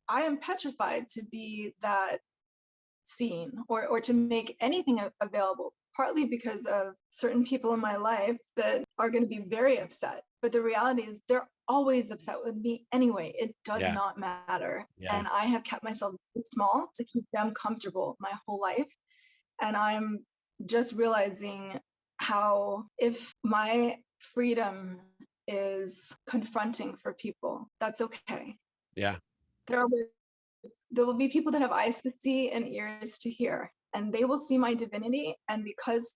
I am petrified to be that seen or to make anything available, partly because of certain people in my life that are going to be very upset. But the reality is they're always upset with me anyway. It does Yeah. not matter. Yeah. And I have kept myself small to keep them comfortable my whole life. And I'm just realizing how, if my freedom is confronting for people, that's okay. Yeah. There are there will be people that have eyes to see and ears to hear, and they will see my divinity. And because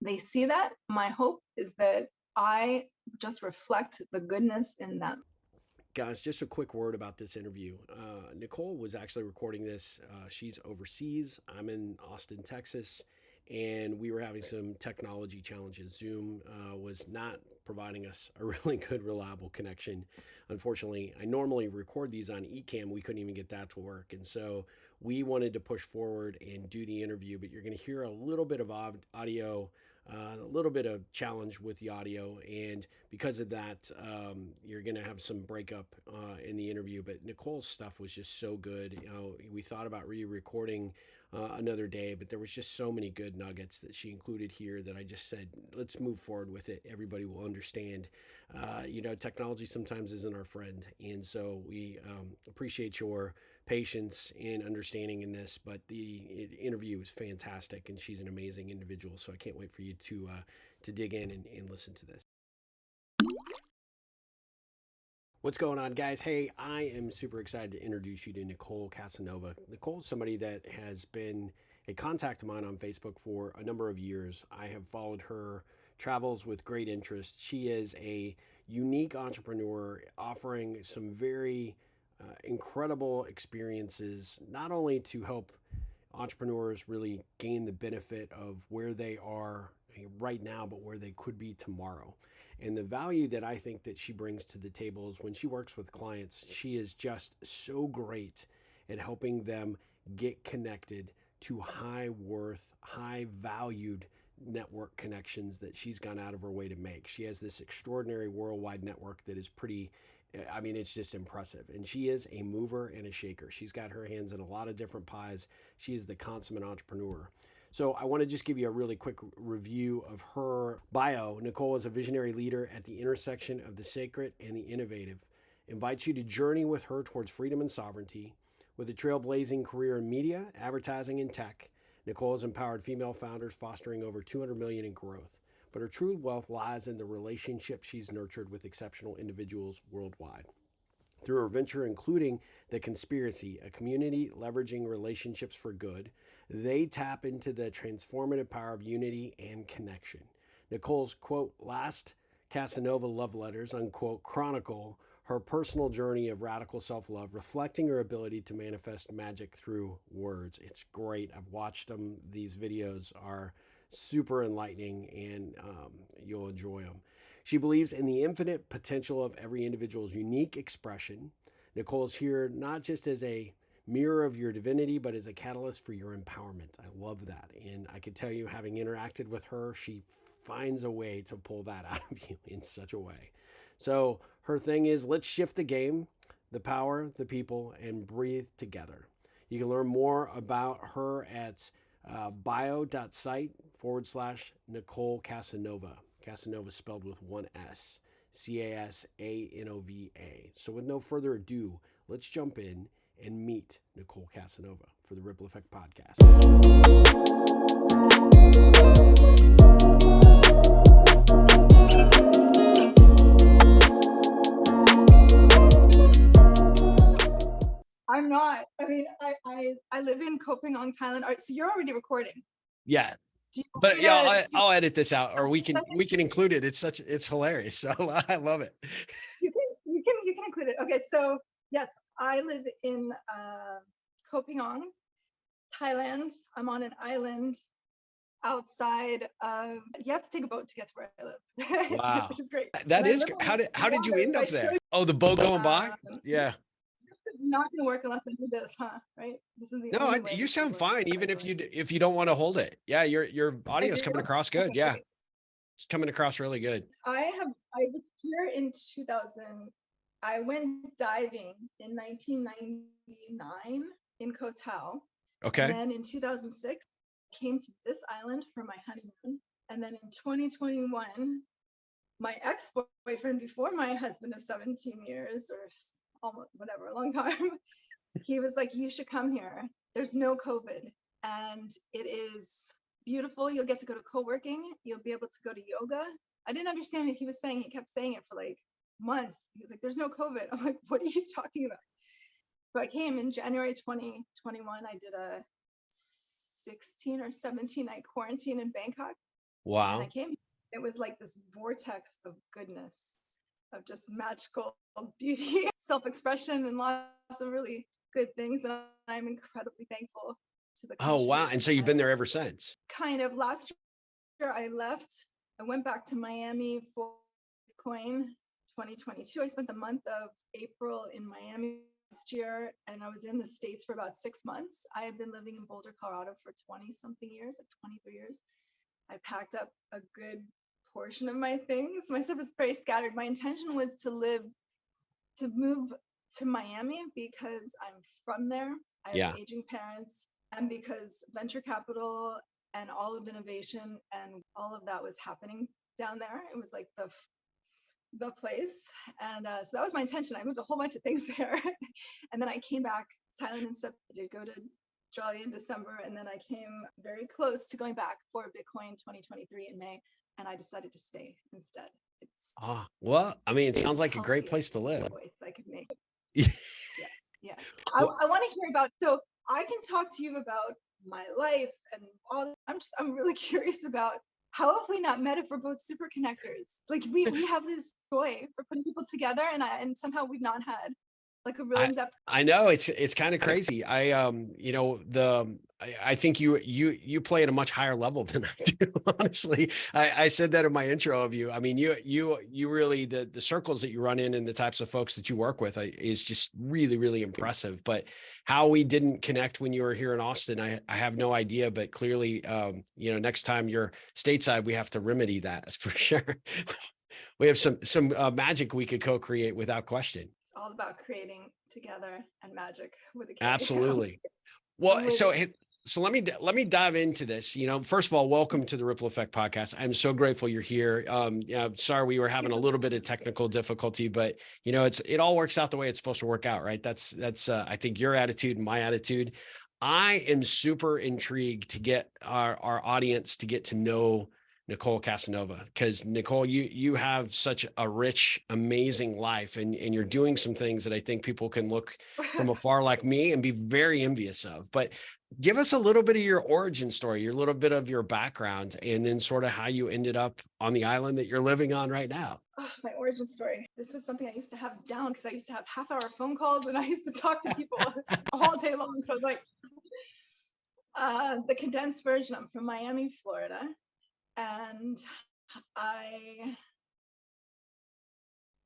they see that, my hope is that I just reflect the goodness in them. Guys, just a quick word about this interview. Nicole was actually recording this. She's overseas. I'm in Austin, Texas, and we were having some technology challenges. Zoom was not providing us a really good, reliable connection. Unfortunately, I normally record these on Ecamm. We couldn't even get that to work. And so we wanted to push forward and do the interview, but you're going to hear a little bit of audio, a little bit of challenge with the audio. And because of that, you're going to have some breakup in the interview. But Nicole's stuff was just so good. You know, we thought about re-recording another day, but there was just so many good nuggets that she included here that I just said, let's move forward with it. Everybody will understand. You know, technology sometimes isn't our friend, and so we appreciate your patience and understanding in this. But the interview was fantastic, and she's an amazing individual. So I can't wait for you to dig in and listen to this. What's going on, guys? Hey, I am super excited to introduce you to Nicole Casanova. Nicole is somebody that has been a contact of mine on Facebook for a number of years. I have followed her travels with great interest. She is a unique entrepreneur offering some very incredible experiences, not only to help entrepreneurs really gain the benefit of where they are right now, but where they could be tomorrow. And the value that I think that she brings to the table is when she works with clients, she is just so great at helping them get connected to high worth, high valued network connections that she's gone out of her way to make. She has this extraordinary worldwide network that is pretty, I mean, it's just impressive. And she is a mover and a shaker. She's got her hands in a lot of different pies. She is the consummate entrepreneur. So I want to just give you a really quick review of her bio. Nicole is a visionary leader at the intersection of the sacred and the innovative. Invites you to journey with her towards freedom and sovereignty. With a trailblazing career in media, advertising, and tech, Nicole has empowered female founders, fostering over 200 million in growth. But her true wealth lies in the relationships she's nurtured with exceptional individuals worldwide. Through her venture, including The Conspiracy, a community leveraging relationships for good, they tap into the transformative power of unity and connection. Nicole's, quote, last Casanova love letters, unquote, chronicle her personal journey of radical self-love, reflecting her ability to manifest magic through words. It's great. I've watched them. These videos are super enlightening, and you'll enjoy them. She believes in the infinite potential of every individual's unique expression. Nicole is here not just as a mirror of your divinity, but as a catalyst for your empowerment. I love that. And I can tell you, having interacted with her, she finds a way to pull that out of you in such a way. So her thing is, let's shift the game, the power, the people, and breathe together. You can learn more about her at bio.site/Nicole Casanova. Casanova spelled with one S, Casanova. So with no further ado, let's jump in and meet Nicole Casanova for the Ripple Effect Podcast. I'm not. I mean, I live in Koh Thailand. All right, so you're already recording. Yeah. But yeah, I'll edit this out, or we can include it. It's hilarious. So I love it. You can include it. Okay, so yes, I live in Koh Thailand. I'm on an island outside of. You have to take a boat to get to where I live, Wow, which is great. that is. How did you end up there? Oh, the boat going by. Yeah. Not gonna work unless I do this, huh? Right? This is the No, only way you sound fine, even if you don't want to hold it. Yeah, your audio is coming across good. Okay, yeah, it's coming across really good. I was here in 2000. I went diving in 1999 in Koh Tao. And Okay. then in 2006, I came to this island for my honeymoon. And then in 2021, my ex-boyfriend before my husband of 17 years or almost whatever, a long time, he was like, you should come here. There's no COVID and it is beautiful. You'll get to go to co-working. You'll be able to go to yoga. I didn't understand what he was saying. He kept saying it for like months. He was like, there's no COVID. I'm like, what are you talking about? So I came in January 2021. I did a 16 or 17 night quarantine in Bangkok. And I Wow. came, it was like this vortex of goodness, of just magical beauty, self-expression, and lots of really good things. And I'm incredibly thankful to the Oh, country. wow. And so you've been there ever since. Kind of last year I left. I went back to Miami for Bitcoin 2022. I spent the month of April in Miami last year, and I was in the States for about 6 months. I had been living in Boulder, Colorado for 20 something years, like 23 years. I packed up a good portion of my things. My stuff is very scattered. My intention was to move to Miami because I'm from there. I have Yeah. aging parents, and because venture capital and all of innovation and all of that was happening down there. It was like the place. And so that was my intention. I moved a whole bunch of things there. And then I came back to Thailand and stuff. I did go to Australia in December, and then I came very close to going back for Bitcoin 2023 in May, and I decided to stay instead. It's Ah, well, I mean, it sounds like a great place to healthiest live. choice I could make. Yeah, yeah. I Well, want to hear about, so I can talk to you about my life and all. I'm really curious about how have we not met if we're both super connectors? Like we have this joy for putting people together, and somehow we've not had like a real I in-depth. I know it's kind of crazy. I think you play at a much higher level than I do. Honestly, I said that in my intro of you. I mean, you really the circles that you run in and the types of folks that you work with is just really really impressive. But how we didn't connect when you were here in Austin, I have no idea. But clearly, next time you're stateside, we have to remedy that. That's for sure. We have some magic we could co-create without question. It's all about creating together and magic with a K. Absolutely. Well, I'm with you. so let me dive into this. First of all, welcome to the Ripple Effect podcast. I'm so grateful you're here. Sorry we were having a little bit of technical difficulty, but it all works out the way it's supposed to work out, right? That's I think your attitude and my attitude. I am super intrigued to get our audience to get to know Nicole Casanova, because Nicole, you have such a rich, amazing life, and you're doing some things that I think people can look from afar like me and be very envious of. But give us a little bit of your origin story, your little bit of your background, and then sort of how you ended up on the island that you're living on right now. Oh, my origin story. This was something I used to have down because I used to have half-hour phone calls and I used to talk to people all day long. So I was like, the condensed version, I'm from Miami, Florida. And I'm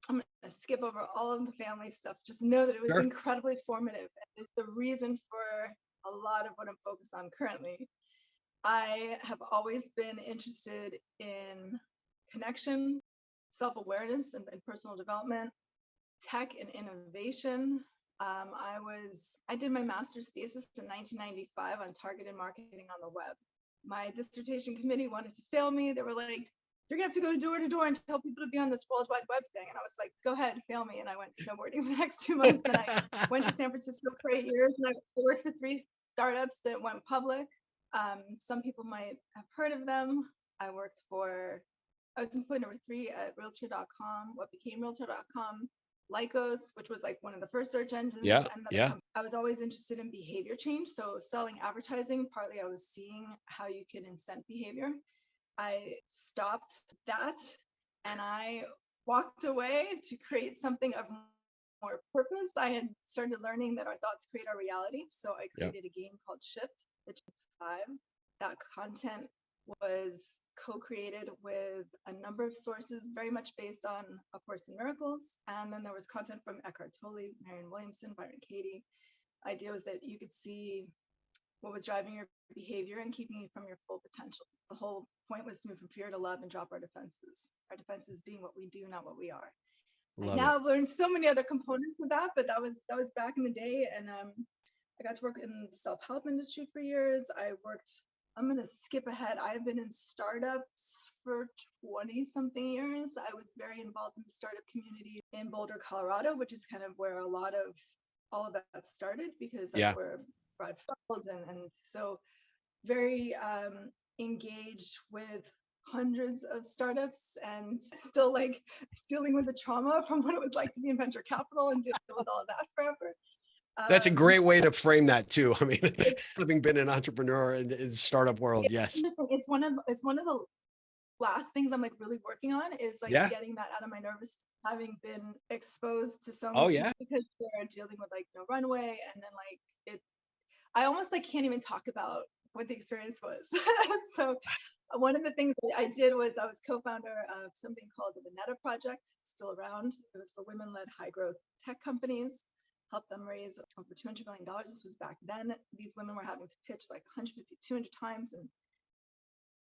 going to skip over all of the family stuff. Just know that it was Sure. incredibly formative. And it's the reason for a lot of what I'm focused on currently. I have always been interested in connection, self-awareness, and personal development, tech and innovation. I did my master's thesis in 1995 on targeted marketing on the web. My dissertation committee wanted to fail me. They were like, you're gonna have to go door to door and tell people to be on this World Wide Web thing. And I was like, go ahead, fail me. And I went snowboarding for the next 2 months. Then I went to San Francisco for 8 years, and I worked for 3 startups that went public. Some people might have heard of them. I was employee number 3 at Realtor.com, what became Realtor.com, Lycos, which was like one of the first search engines. Yeah, And yeah. I was always interested in behavior change. So selling advertising, partly I was seeing how you can incent behavior. I stopped that and I walked away to create something of more purpose. I had started learning that our thoughts create our reality. So I Yeah. created a game called Shift, the 5. That content was co-created with a number of sources, very much based on A Course in Miracles. And then there was content from Eckhart Tolle, Marianne Williamson, Byron Katie. Idea was that you could see what was driving your behavior and keeping you from your full potential. The whole point was to move from fear to love and drop our defenses being what we do, not what we are. Love it. Now I've learned so many other components of that, but that was back in the day. And I got to work in the self-help industry for years. I'm going to skip ahead. I've been in startups for 20 something years. I was very involved in the startup community in Boulder, Colorado, which is kind of where a lot of all of that started, because that's Yeah. where Brad felt. And so very engaged with hundreds of startups, and still like dealing with the trauma from what it was like to be in venture capital and deal with all of that forever. That's a great way to frame that too. I mean, having been an entrepreneur in startup world, yes. It's one of the last things I'm like really working on, is like Yeah. getting that out of my nervous, having been exposed to so Oh many yeah. people, because they're dealing with like no runway, and then like I almost like can't even talk about what the experience was. So one of the things that I did was I was co-founder of something called the Vinetta Project. It's still around. It was for women-led high-growth tech companies, help them raise over $200 million. This was back then. These women were having to pitch like 150, 200 times.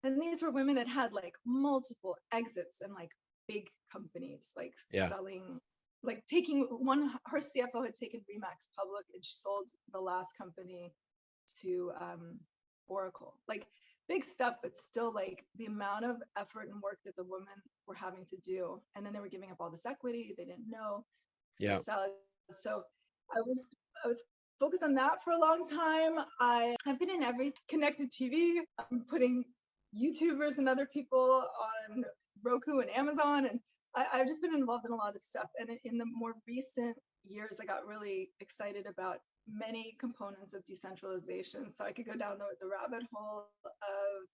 And these were women that had like multiple exits and like big companies, like Yeah. selling, like taking one, her CFO had taken Remax public, and she sold the last company to Oracle, like big stuff, but still like the amount of effort and work that the women were having to do. And then they were giving up all this equity. They didn't know. Yeah. So I was focused on that for a long time. I've been in every connected TV. I'm putting YouTubers and other people on Roku and Amazon, and I've just been involved in a lot of stuff. And in the more recent years, I got really excited about many components of decentralization. So I could go down the rabbit hole of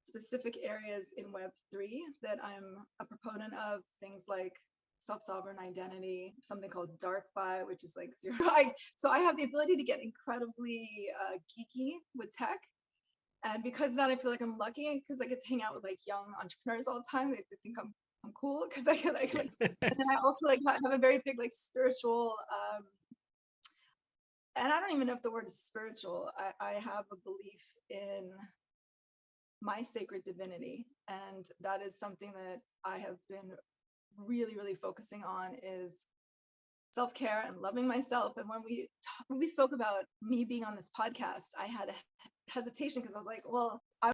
specific areas in Web3 that I'm a proponent of, things like self-sovereign identity, something called DarkFi, which is like zero. So I have the ability to get incredibly geeky with tech. And because of that, I feel like I'm lucky, because I get to hang out with like young entrepreneurs all the time. They think I'm cool because I can like, and then I also like have a very big like spiritual, and I don't even know if the word is spiritual. I have a belief in my sacred divinity, and that is something that I have been really, really focusing on, is self-care and loving myself. And when we spoke about me being on this podcast, I had a hesitation, because I was like, well, I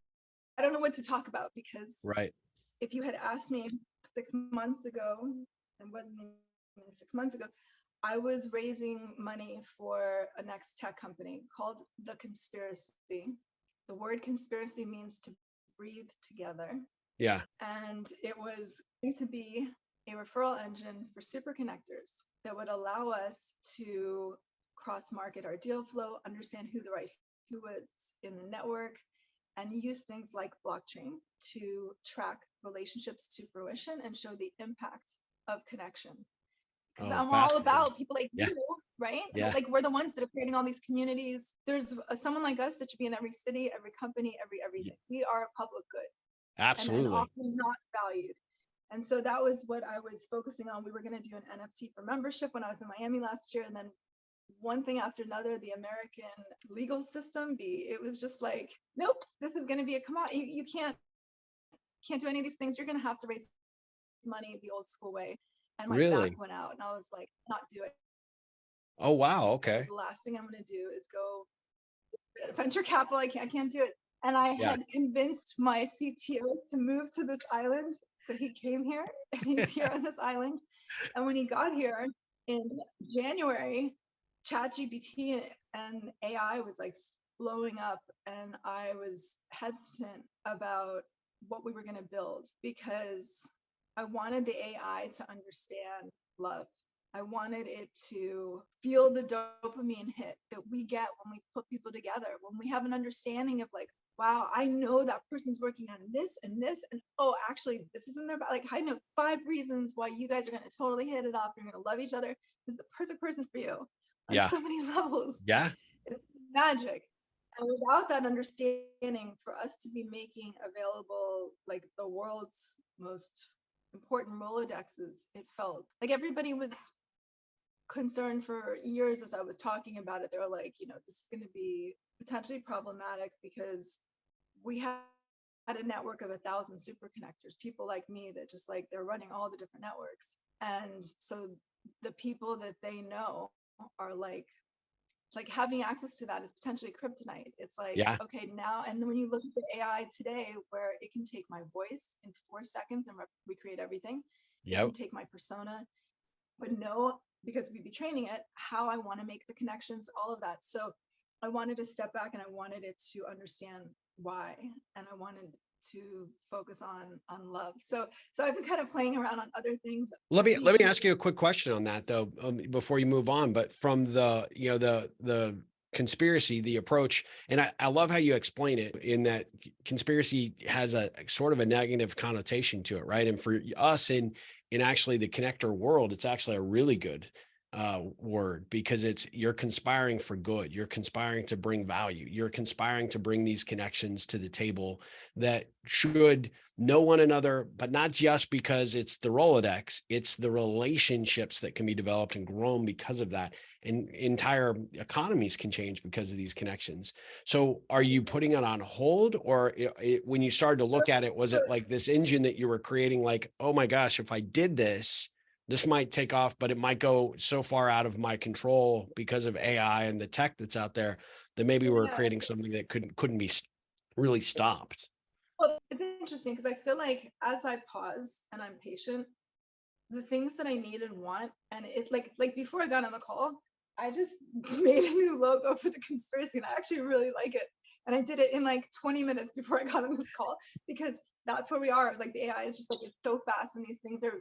don't know what to talk about, because Right. if you had asked me 6 months ago, and wasn't even 6 months ago, I was raising money for a next tech company called The Conspiracy. The word conspiracy means to breathe together. Yeah. And it was going to be a referral engine for super connectors that would allow us to cross-market our deal flow, understand who is in the network, and use things like blockchain to track relationships to fruition and show the impact of connection. Because Oh, I'm all fascinating. about people like Yeah. you, right? Yeah. Like we're the ones that are creating all these communities. There's someone like us that should be in every city, every company, everything. We are a public good, and Absolutely. often not valued. And so that was what I was focusing on. We were going to do an NFT for membership when I was in Miami last year, and then one thing after another, the American legal system, it was just like, nope, this is going to be a commodity. You can't do any of these things. You're going to have to raise money the old school way. And my Really? back went out, and I was like, not do it. Oh, wow. Okay. The last thing I'm going to do is go venture capital. I can't do it. And I Yeah. had convinced my CTO to move to this island. So he came here, and he's here on this island. And when he got here in January, ChatGPT and AI was like blowing up, and I was hesitant about what we were going to build, because I wanted the AI to understand love. I wanted it to feel the dopamine hit that we get when we put people together, when we have an understanding of like, wow, I know that person's working on this and this, and oh, actually, this isn't their, like, I know 5 reasons why you guys are going to totally hit it off. You're going to love each other. This is the perfect person for you on Yeah. so many levels. Yeah. It's magic. And without that understanding, for us to be making available like the world's most important Rolodexes, it felt like everybody was concerned for years. As I was talking about it, they were like, this is going to be potentially problematic, because we had a network of 1,000 super connectors, people like me that just like, they're running all the different networks. And so the people that they know are like having access to that is potentially kryptonite. It's like, Yeah. okay, now, and then when you look at the AI today, where it can take my voice in 4 seconds and recreate everything, it can Yep. take my persona, but know, because we'd be training it, how I want to make the connections, all of that. So I wanted to step back and I wanted it to understand why, and I wanted to focus on love. So I've been kind of playing around on other things. Let me ask you a quick question on that though, before you move on. But from the, the conspiracy, the approach, and I love how you explain it, in that conspiracy has a sort of a negative connotation to it, right? And for us in actually the connector world, it's actually a really good word, because you're conspiring for good. You're conspiring to bring value. You're conspiring to bring these connections to the table that should know one another, but not just because it's the Rolodex, it's the relationships that can be developed and grown because of that. And entire economies can change because of these connections. So are you putting it on hold, or when you started to look at it, was it like this engine that you were creating, like, oh my gosh, if I did this might take off, but it might go so far out of my control because of AI and the tech that's out there, that maybe we're Yeah. creating something that couldn't be really stopped? Well, it's interesting because I feel like as I pause and I'm patient, the things that I need and want, and it like before I got on the call, I just made a new logo for the conspiracy, and I actually really like it. And I did it in like 20 minutes before I got on this call, because that's where we are. Like the AI is just like, it's so fast and these things are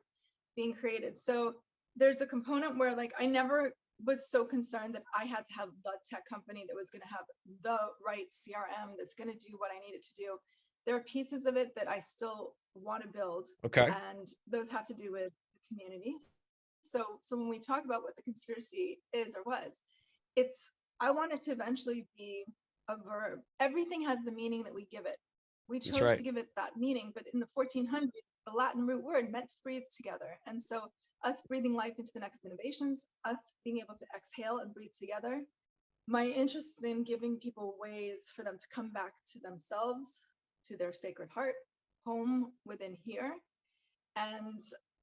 being created. So there's a component where like I never was so concerned that I had to have the tech company that was going to have the right CRM that's going to do what I needed to do. There are pieces of it that I still want to build, Okay. and those have to do with the communities. So when we talk about what the conspiracy is or was, it's, I want it to eventually be a verb. Everything has the meaning that we give it. We That's chose right. to give it that meaning, but in the 1400s, the Latin root word meant to breathe together. And so us breathing life into the next innovations, us being able to exhale and breathe together, my interest is in giving people ways for them to come back to themselves, to their sacred heart, home within here, and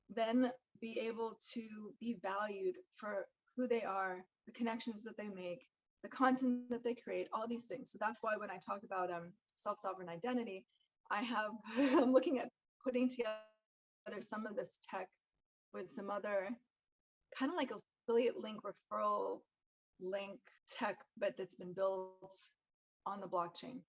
then be able to be valued for who they are, the connections that they make, the content that they create, all these things. So that's why when I talk about self-sovereign identity, I have I'm looking at putting together some of this tech with some other kind of like affiliate link, referral link tech, but that's been built on the blockchain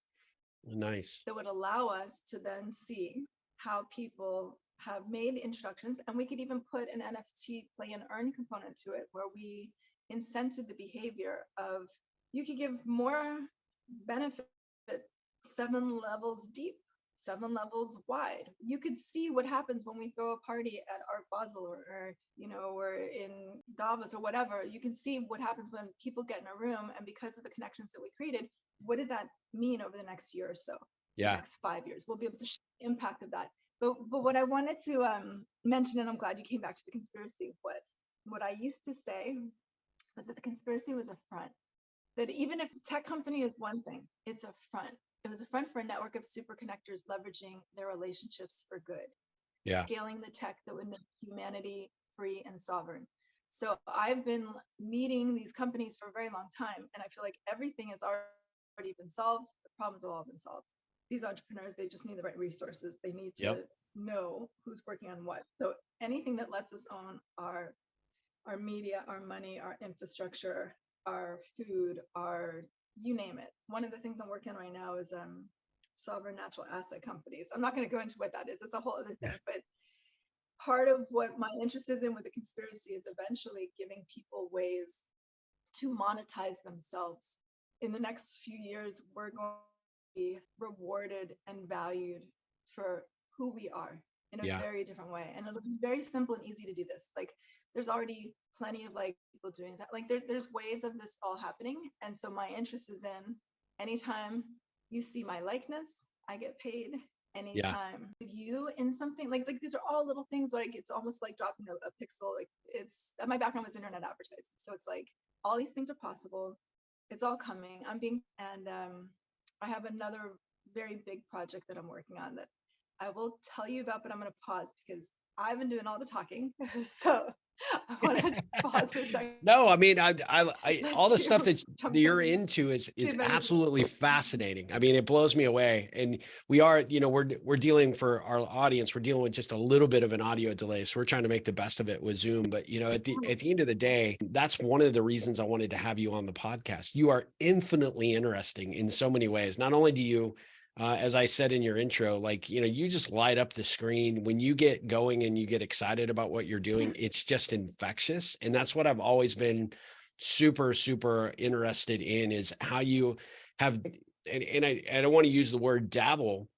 Nice. that would allow us to then see how people have made instructions. And we could even put an NFT play and earn component to it, where we incented the behavior of, you could give more benefit 7 levels deep, 7 levels wide. You could see what happens when we throw a party at Art Basel, or in Davos or whatever. You can see what happens when people get in a room, and because of the connections that we created, what did that mean over the next year or so, the Yeah. next 5 years? We'll be able to show the impact of that. But what I wanted to mention, and I'm glad you came back to the conspiracy, was what I used to say was that the conspiracy was a front. That even if tech company is one thing, it's a front. It was a front for a network of super connectors leveraging their relationships for good, Yeah. scaling the tech that would make humanity free and sovereign. So I've been meeting these companies for a very long time, and I feel like everything has already been solved. The problems have all been solved. These entrepreneurs, they just need the right resources. They need to Yep. know who's working on what. So anything that lets us own our media, our money, our infrastructure, our food, our, you name it. One of the things I'm working on right now is sovereign natural asset companies. I'm not going to go into what that is. It's a whole other thing. But part of what my interest is in with the conspiracy is eventually giving people ways to monetize themselves. In the next few years, we're going to be rewarded and valued for who we are in a Yeah. very different way. And it'll be very simple and easy to do this. Like, there's already plenty of like people doing that. Like there's ways of this all happening. And so my interest is in, anytime you see my likeness, I get paid. Yeah. Anytime you in something, like these are all little things, like it's almost like dropping a pixel. Like, it's, my background was internet advertising. So it's like all these things are possible. It's all coming. And I have another very big project that I'm working on that I will tell you about, but I'm going to pause because I've been doing all the talking. So I want to pause for a second. No, I mean, all the Let stuff you that jump you're in. into See is if anything. absolutely fascinating. I mean, it blows me away. And we are, we're dealing for our audience, we're dealing with just a little bit of an audio delay. So we're trying to make the best of it with Zoom. But at the end of the day, that's one of the reasons I wanted to have you on the podcast. You are infinitely interesting in so many ways. Not only do you as I said in your intro, like, you just light up the screen when you get going and you get excited about what you're doing. It's just infectious. And that's what I've always been super, super interested in, is how you have, and I don't want to use the word dabble,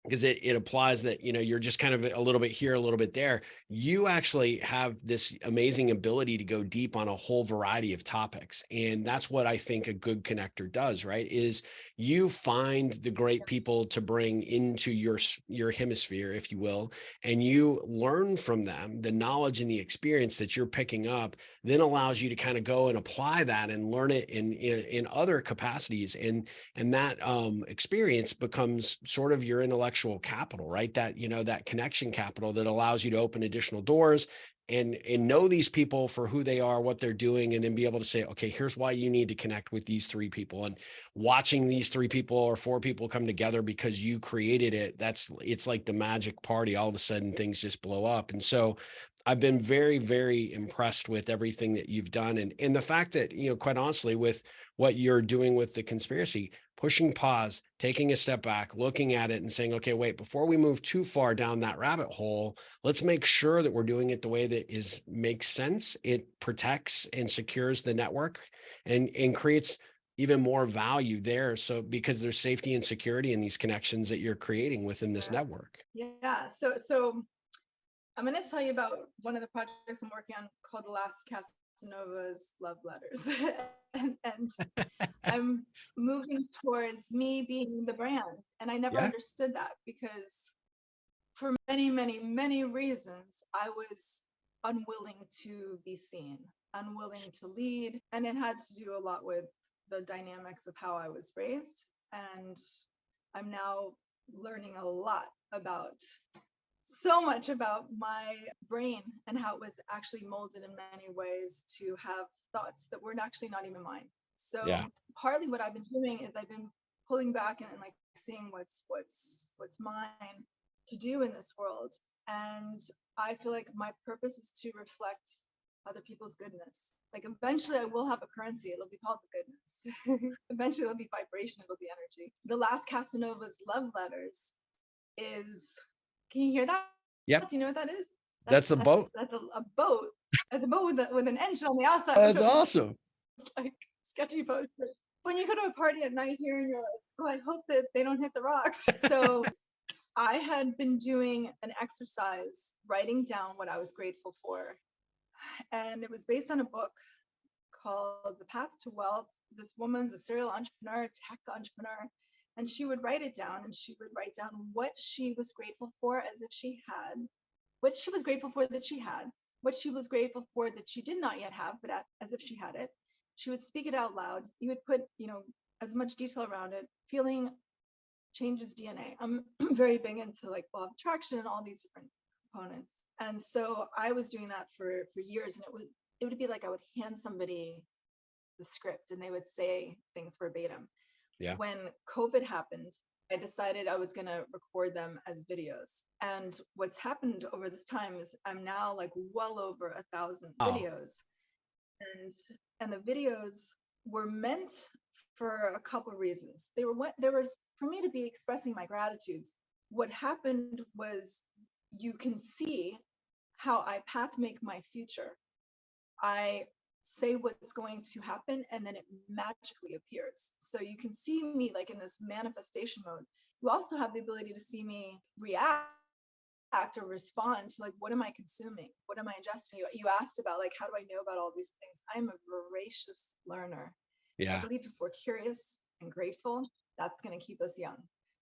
because it applies that, you're just kind of a little bit here, a little bit there. You actually have this amazing ability to go deep on a whole variety of topics. And that's what I think a good connector does, right? Is you find the great people to bring into your hemisphere, if you will, and you learn from them. The knowledge and the experience that you're picking up then allows you to kind of go and apply that and learn it in other capacities. And that experience becomes sort of your intellectual capital, right? That, that connection capital that allows you to open additional doors and know these people for who they are, what they're doing, and then be able to say, okay, here's why you need to connect with these three people. And watching these three people or four people come together because you created it, it's like the magic party. All of a sudden things just blow up. And so I've been very, very impressed with everything that you've done. And the fact that, quite honestly, with what you're doing with the conspiracy, pushing pause, taking a step back, looking at it and saying, okay, wait, before we move too far down that rabbit hole, let's make sure that we're doing it the way that makes sense. It protects and secures the network and creates even more value there. So because there's safety and security in these connections that you're creating within this network. Yeah. So I'm going to tell you about one of the projects I'm working on called The Last Casanova's Love Letters. and I'm moving towards me being the brand. And I never Yeah. understood that, because for many, many, many reasons, I was unwilling to be seen, unwilling to lead. And it had to do a lot with the dynamics of how I was raised. And I'm now learning a lot so much about my brain and how it was actually molded in many ways to have thoughts that were actually not even mine. So Yeah. partly what I've been doing is I've been pulling back and like seeing what's mine to do in this world. And I feel like my purpose is to reflect other people's goodness. Like eventually I will have a currency. It'll be called the goodness. Eventually it'll be vibration. It'll be energy. The Last Casanova's Love Letters is, can you hear that? Yep. Do you know what that is? That's the boat. That's a boat. That's a boat with an engine on the outside. Oh, that's awesome. It's like sketchy poster. When you go to a party at night here and you're like, oh, I hope that they don't hit the rocks. So I had been doing an exercise, writing down what I was grateful for. And it was based on a book called The Path to Wealth. This woman's a serial entrepreneur, tech entrepreneur. And she would write it down, and she would write down what she was grateful for as if she had, what she was grateful for that she had, what she was grateful for that she did not yet have, but as if she had it. She would speak it out loud. You would put, as much detail around it. Feeling changes DNA. I'm very big into like law of attraction and all these different components. And so I was doing that for years, and it would be like I would hand somebody the script and they would say things verbatim. Yeah. When COVID happened, I decided I was going to record them as videos. And what's happened over this time is I'm now like well over 1,000 videos. And the videos were meant for a couple of reasons. They were for me to be expressing my gratitudes. What happened was, you can see how I path make my future. I say what's going to happen and then it magically appears. So you can see me like in this manifestation mode. You also have the ability to see me react or respond to like, what am I consuming? What am I ingesting? You asked about like, how do I know about all these things? I'm a voracious learner. Yeah. I believe if we're curious and grateful, that's going to keep us young.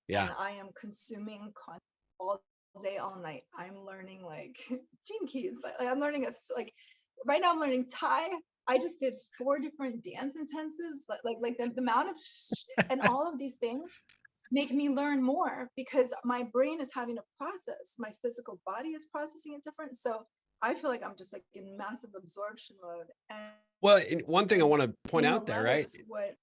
Yeah. And I am consuming content all day, all night. I'm learning like gene keys. Like I'm learning right now I'm learning Thai. I just did 4 different dance intensives. Like the amount of and all of these things make me learn more because my brain is having to process, my physical body is processing it different. So I feel like I'm just like in massive absorption mode. Well, and one thing I And want to point in the out there, right? letters, what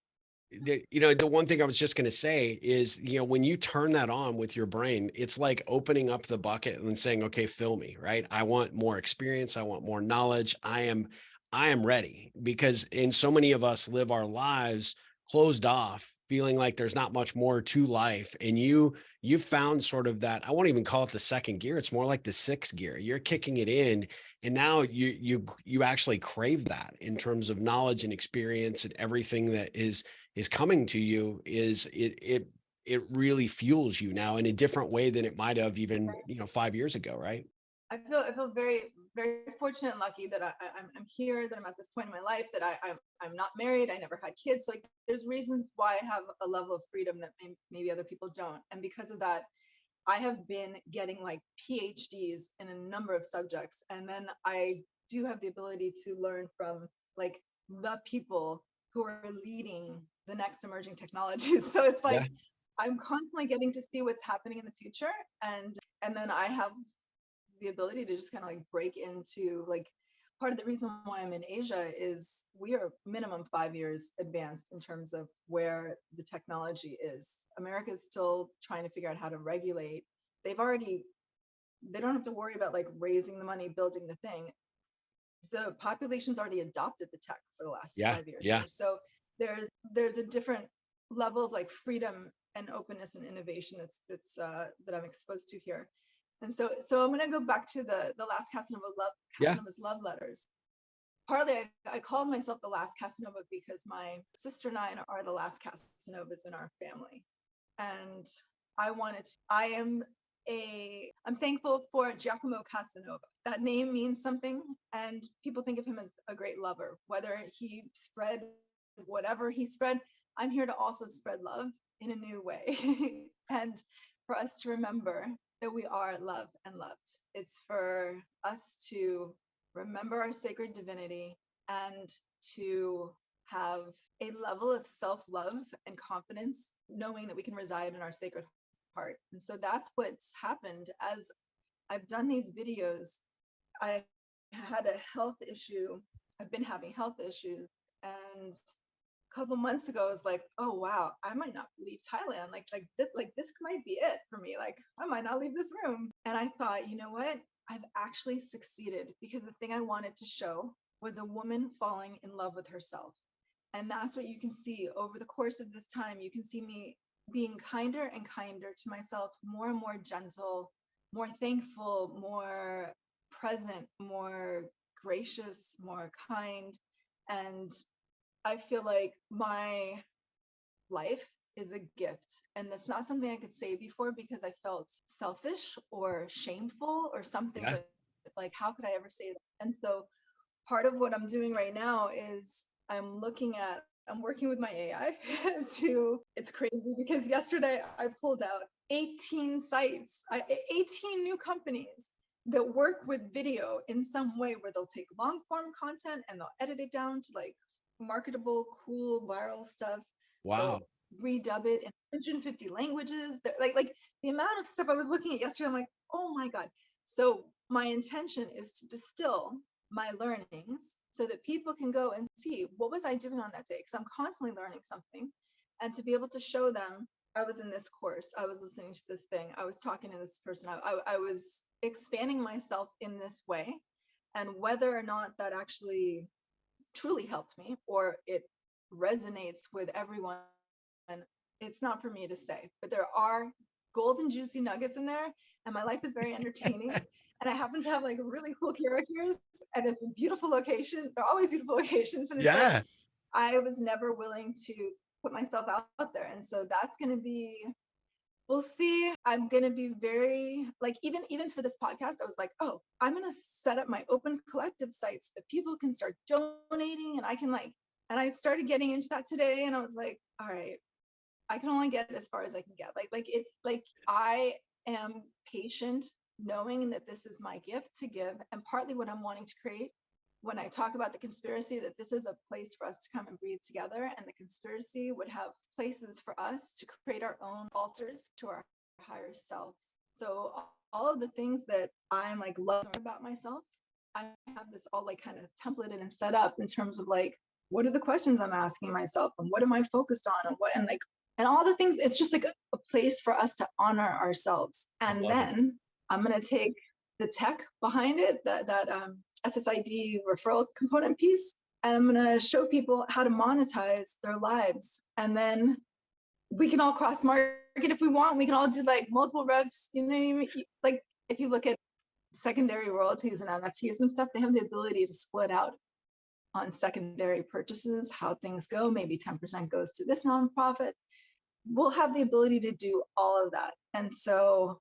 The one thing I was just going to say is, when you turn that on with your brain, it's like opening up the bucket and saying, okay, fill me, right? I want more experience. I want more knowledge. I am ready, because in so many of us live our lives closed off, feeling like there's not much more to life. And you found sort of that, I won't even call it the second gear. It's more like the sixth gear. You're kicking it in. And now you actually crave that in terms of knowledge and experience, and everything that is coming to you. It really fuels you now in a different way than it might have even 5 years ago, right? I feel very very fortunate and lucky that I'm here, that I'm at this point in my life, that I'm not married, I never had kids. So, like, there's reasons why I have a level of freedom that maybe other people don't, and because of that, I have been getting like PhDs in a number of subjects, and then I do have the ability to learn from like the people who are leading the next emerging technologies. So it's Yeah. like I'm constantly getting to see what's happening in the future, and then I have the ability to just kind of like break into like, part of the reason why I'm in Asia is we are minimum 5 years advanced in terms of where the technology is. America is still trying to figure out how to regulate. They've already, they don't have to worry about like raising the money, building the thing. The population's already adopted the tech for the last Yeah. 5 years Yeah. here. So there's a different level of like freedom and openness and innovation that I'm exposed to here. And so I'm gonna go back to the last Yeah. Casanova's love letters. Partly I called myself the last Casanova because my sister and I are the last Casanovas in our family. And I'm thankful for Giacomo Casanova. That name means something, and people think of him as a great lover. Whether he spread whatever he spread, I'm here to also spread love in a new way. And for us to remember that we are loved and loved. It's for us to remember our sacred divinity and to have a level of self-love and confidence, knowing that we can reside in our sacred heart. And so that's what's happened as I've done these videos. I had a health issue. I've been having health issues, and a couple months ago I was like, oh wow, I might not leave Thailand. Like this might be it for me. Like I might not leave this room. And I thought, you know what? I've actually succeeded, because the thing I wanted to show was a woman falling in love with herself. And that's what you can see over the course of this time. You can see me being kinder and kinder to myself, more and more gentle, more thankful, more present, more gracious, more kind. And I feel like my life is a gift. And that's not something I could say before, because I felt selfish or shameful or something Yeah. that, like, how could I ever say that? And so part of what I'm doing right now is I'm working with my AI to, it's crazy because yesterday I pulled out 18 sites, 18 new companies that work with video in some way, where they'll take long form content and they'll edit it down to like marketable, cool, viral stuff. Wow. They'll redub it in 150 languages. Like the amount of stuff I was looking at yesterday, I'm like, oh my God. So my intention is to distill my learnings so that people can go and see, what was I doing on that day? Because I'm constantly learning something, and to be able to show them, I was in this course, I was listening to this thing, I was talking to this person, I was expanding myself in this way. And whether or not that actually truly helped me or it resonates with everyone, it's not for me to say. But there are golden juicy nuggets in there, and my life is very entertaining. And I happen to have like really cool characters, and it's a beautiful location. They're always beautiful locations, and it's like Yeah. I was never willing to put myself out there. And so that's going to be, we'll see. I'm going to be very like, even for this podcast, I was like, oh, I'm going to set up my open collective site so that people can start donating, and I can like, and I started getting into that today, and I was like, all right, I can only get as far as I can get. Like I am patient, knowing that this is my gift to give, and partly what I'm wanting to create when I talk about the conspiracy, that this is a place for us to come and breathe together, and the conspiracy would have places for us to create our own altars to our higher selves. So all of the things that I'm like loving about myself, I have this all like kind of templated and set up in terms of like, what are the questions I'm asking myself, and what am I focused on, and what, and like, and all the things. It's just like a place for us to honor ourselves. I And love it. then I'm going to take the tech behind it, that SSID referral component piece, and I'm going to show people how to monetize their lives. And then we can all cross market if we want. We can all do like multiple revs. You know what I mean? Like if you look at secondary royalties and NFTs and stuff, they have the ability to split out on secondary purchases, how things go. Maybe 10% goes to this nonprofit. We'll have the ability to do all of that. And so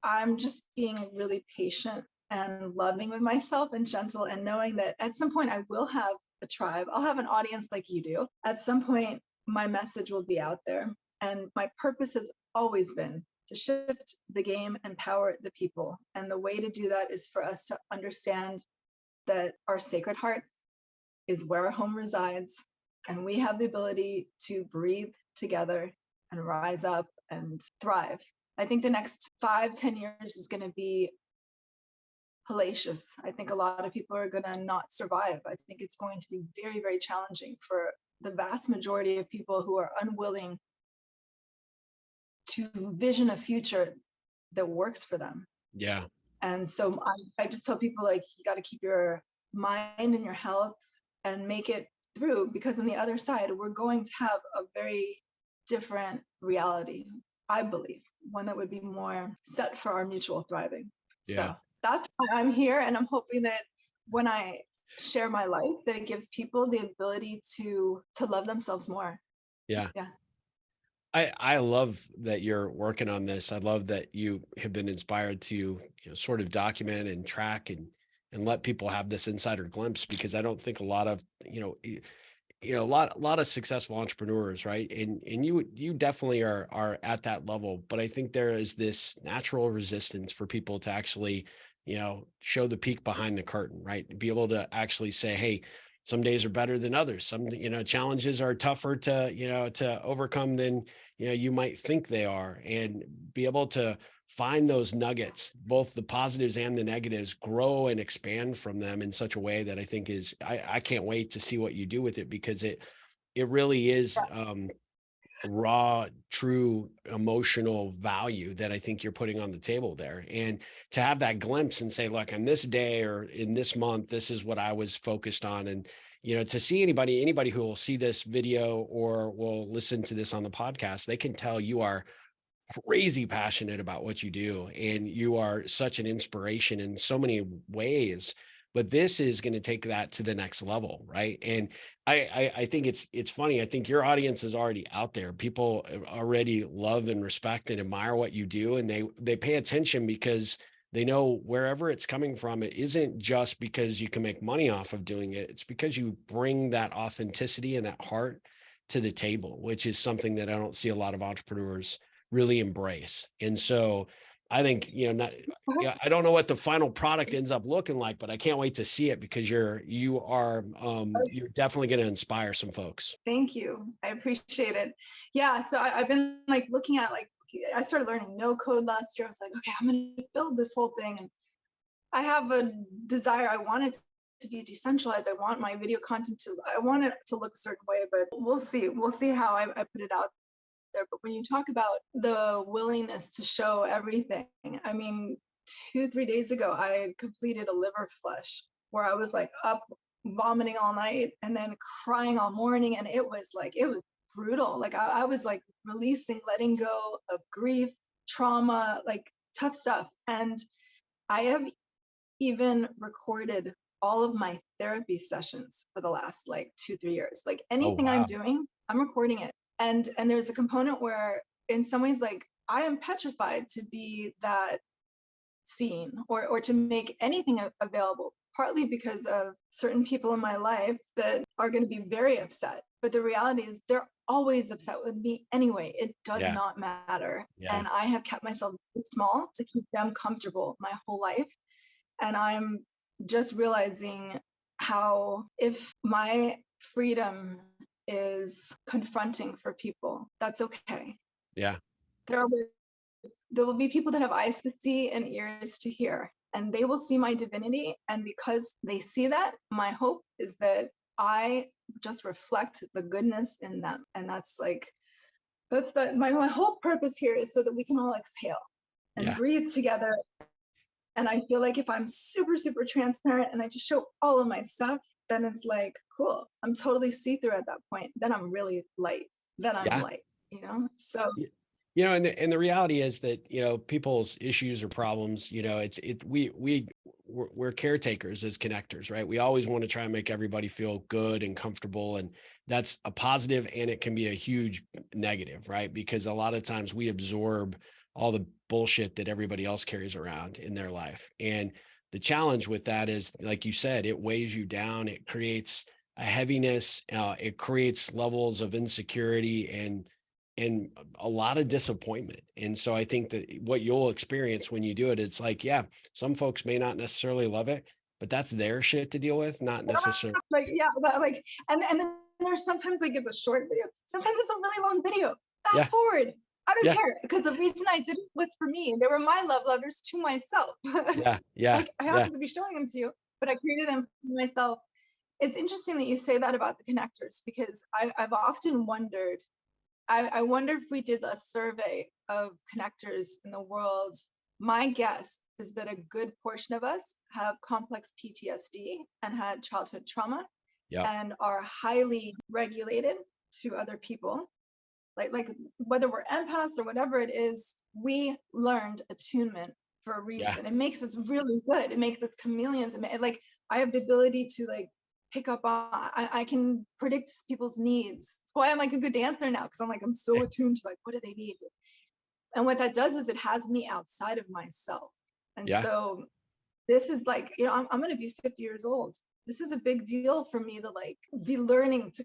I'm just being really patient and loving with myself and gentle, and knowing that at some point I will have a tribe. I'll have an audience like you do. At some point, my message will be out there. And my purpose has always been to shift the game and empower the people. And the way to do that is for us to understand that our sacred heart is where our home resides. And we have the ability to breathe together and rise up and thrive. I think the next 5-10 years is going to be hellacious. I think a lot of people are going to not survive. I think it's going to be very, very challenging for the vast majority of people who are unwilling to vision a future that works for them. Yeah. And so I just tell people, like, you got to keep your mind and your health and make it through, because on the other side, we're going to have a very different reality, I believe, one that would be more set for our mutual thriving. Yeah. So that's why I'm here. And I'm hoping that when I share my life, that it gives people the ability to love themselves more. Yeah. Yeah. I love that you're working on this. I love that you have been inspired to, sort of document and track and let people have this insider glimpse, because I don't think a lot of, a lot of successful entrepreneurs, right? And you definitely are at that level, but I think there is this natural resistance for people to actually, show the peek behind the curtain, right? Be able to actually say, hey, some days are better than others. Some, challenges are tougher to overcome than, you might think they are, and be able to find those nuggets, both the positives and the negatives, grow and expand from them in such a way that I think is, I can't wait to see what you do with it, because it really is, raw, true emotional value that I think you're putting on the table there. And to have that glimpse and say, look, on this day or in this month, this is what I was focused on. And, to see anybody who will see this video or will listen to this on the podcast, they can tell you are crazy passionate about what you do, and you are such an inspiration in so many ways. But this is going to take that to the next level, right? And I think it's funny. I think your audience is already out there. People already love and respect and admire what you do, and they pay attention because they know wherever it's coming from, it isn't just because you can make money off of doing it. It's because you bring that authenticity and that heart to the table, which is something that I don't see a lot of entrepreneurs really embrace. And so I think, I don't know what the final product ends up looking like, but I can't wait to see it, because you're definitely going to inspire some folks. Thank you. I appreciate it. Yeah. So I've been like looking at, like, I started learning no code last year. I was like, okay, I'm going to build this whole thing. And I have a desire. I want it to be decentralized. I want my video content I want it to look a certain way, but we'll see. We'll see how I put it out there. But when you talk about the willingness to show everything, I mean, 2-3 days ago, I completed a liver flush where I was like up vomiting all night and then crying all morning. And it was brutal. Like I was like releasing, letting go of grief, trauma, like tough stuff. And I have even recorded all of my therapy sessions for the last like 2-3 years. Like anything I'm doing, I'm recording it. And there's a component where in some ways, like, I am petrified to be that seen or to make anything available, partly because of certain people in my life that are going to be very upset. But the reality is they're always upset with me anyway. It does not matter. Yeah. And I have kept myself small to keep them comfortable my whole life. And I'm just realizing how if my freedom is confronting for people, that's okay. Yeah. There are there will be people that have eyes to see and ears to hear, and they will see my divinity. And because they see that, my hope is that I just reflect the goodness in them. And that's like, that's my whole purpose here is so that we can all exhale and Yeah. breathe together. And I feel like if I'm super, super transparent and I just show all of my stuff, then it's like, cool, I'm totally see through at that point. Then I'm really light. Then I'm Yeah. light, you know? So, And the reality is that, people's issues or problems, we're caretakers as connectors, right? We always want to try and make everybody feel good and comfortable. And that's a positive, and it can be a huge negative, right? Because a lot of times we absorb all the bullshit that everybody else carries around in their life. And the challenge with that is, like you said, it weighs you down. It creates a heaviness. It creates levels of insecurity and a lot of disappointment. And so I think that what you'll experience when you do it, it's like, yeah, some folks may not necessarily love it, but that's their shit to deal with, not necessarily. like, yeah, but like, and then there's sometimes like it's a short video, sometimes it's a really long video. Yeah. Fast forward. I don't Yeah. care, because the reason I did it was for me. They were my love letters to myself. Yeah. Yeah. Like, I Yeah. happen to be showing them to you, but I created them for myself. It's interesting that you say that about the connectors, because I've often wondered, I wonder if we did a survey of connectors in the world. My guess is that a good portion of us have complex PTSD and had childhood trauma Yeah. and are highly regulated to other people. Like whether we're empaths or whatever it is, we learned attunement for a Yeah. reason. It makes us really good. It makes us chameleons. Like, I have the ability to like pick up on, I can predict people's needs. That's why I'm like a good dancer now, because I'm so attuned to like, what do they need? And what that does is it has me outside of myself. And Yeah. so this is like, I'm going to be 50 years old. This is a big deal for me to like be learning to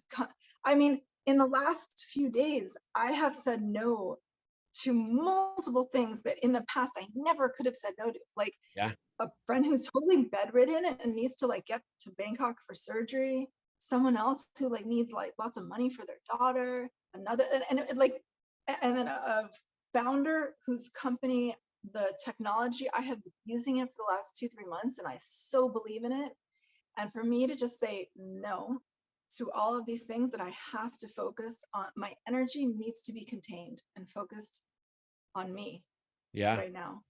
I mean, in the last few days, I have said no to multiple things that in the past I never could have said no to. Like Yeah. a friend who's totally bedridden and needs to like get to Bangkok for surgery, someone else who like needs like lots of money for their daughter, another, like, and then a founder whose company, the technology, I have been using it for the last 2-3 months and I so believe in it. And for me to just say no to all of these things, that I have to focus on, my energy needs to be contained and focused on me Yeah. right now.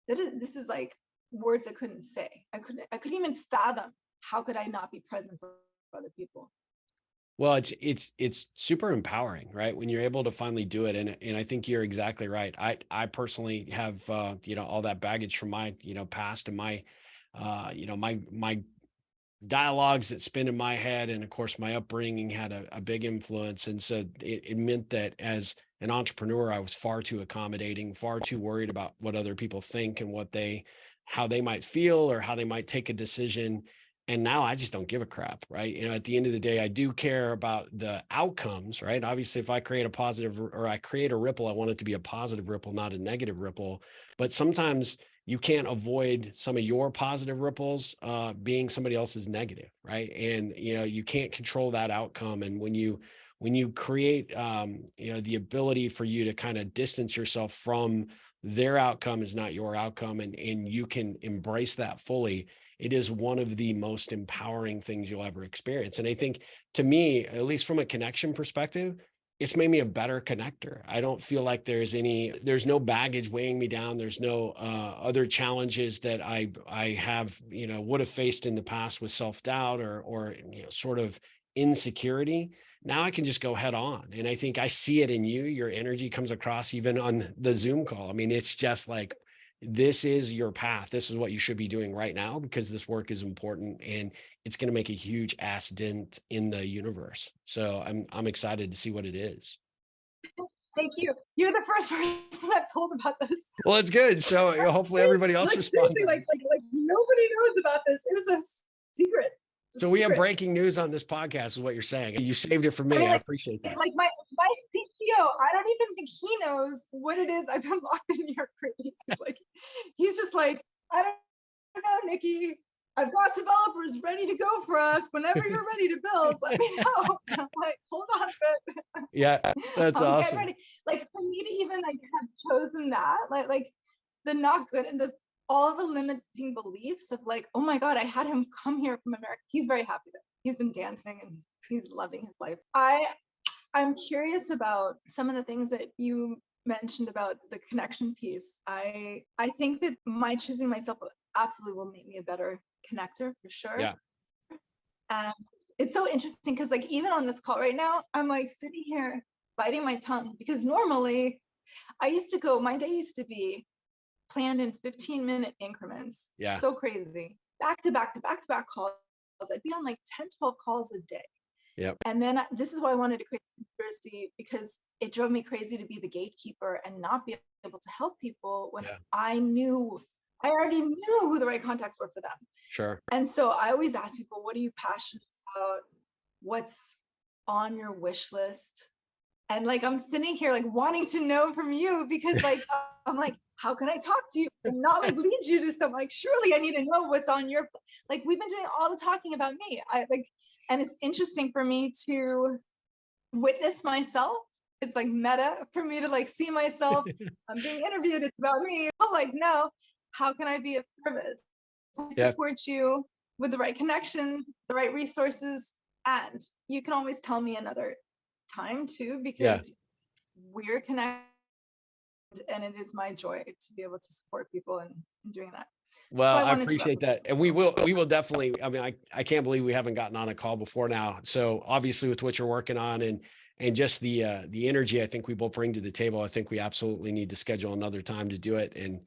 This is like words I couldn't say. I couldn't even fathom how could I not be present for other people. Well, it's super empowering, right? When you're able to finally do it. And I think you're exactly right. I personally have, all that baggage from my, past, and my, my dialogues that spin in my head. And of course, my upbringing had a big influence. And so it meant that as an entrepreneur, I was far too accommodating, far too worried about what other people think and how they might feel or how they might take a decision. And now I just don't give a crap, right? At the end of the day, I do care about the outcomes, right? Obviously, if I create a positive or I create a ripple, I want it to be a positive ripple, not a negative ripple. But sometimes you can't avoid some of your positive ripples being somebody else's negative, right? And you can't control that outcome. And when you create the ability for you to kind of distance yourself from their outcome is not your outcome, and you can embrace that fully, it is one of the most empowering things you'll ever experience. And I think, to me, at least from a connection perspective, it's made me a better connector. I don't feel like there's no baggage weighing me down. There's no other challenges that I have, would have faced in the past with self-doubt or sort of insecurity. Now I can just go head on. And I think I see it in you. Your energy comes across even on the Zoom call. I mean, it's just like, this is your path. This is what you should be doing right now, because this work is important and it's going to make a huge ass dent in the universe. So I'm excited to see what it is. Thank you. You're the first person I've told about this. Well, it's good. So hopefully everybody else responds. Like nobody knows about this. It was a secret. So we have breaking news on this podcast, is what you're saying. You saved it for me. I appreciate that. Like my CTO, I don't even think he knows what it is I've been locked in here creating. Like, he's just like, I don't know, Nikki. I've got developers ready to go for us. Whenever you're ready to build, let me know. And I'm like, hold on a bit. Yeah, that's I'm getting awesome. ready. Like for me to even like have chosen that, like the not good and the all the limiting beliefs of like, oh my God, I had him come here from America. He's very happy that he's been dancing and he's loving his life. I'm curious about some of the things that you mentioned about the connection piece. I think that my choosing myself absolutely will make me a better connector for sure. Yeah. And it's so interesting because like even on this call right now, I'm like sitting here biting my tongue because normally I used to go, my day used to be planned in 15-minute increments. Yeah. So crazy. Back to back to back to back calls. I'd be on like 10, 12 calls a day. Yep. And then this is why I wanted to create conspiracy, because it drove me crazy to be the gatekeeper and not be able to help people when Yeah. I already knew who the right contacts were for them. Sure. And so I always ask people, what are you passionate about? What's on your wish list? And like, I'm sitting here like wanting to know from you because like, I'm like, how can I talk to you and not like lead you to something? Like, surely I need to know what's on your, like, we've been doing all the talking about me. And it's interesting for me to witness myself. It's like meta for me to like see myself. I'm being interviewed. It's about me. I'm like, no, how can I be of service? I Yeah. support you with the right connection, the right resources. And you can always tell me another time too, Yeah. because we're connected and it is my joy to be able to support people in doing that. Well, So I I wanted to appreciate replicate that. this. And we will definitely, I mean, I can't believe we haven't gotten on a call before now. So obviously with what you're working on and just the energy I think we both bring to the table, I think we absolutely need to schedule another time to do it and,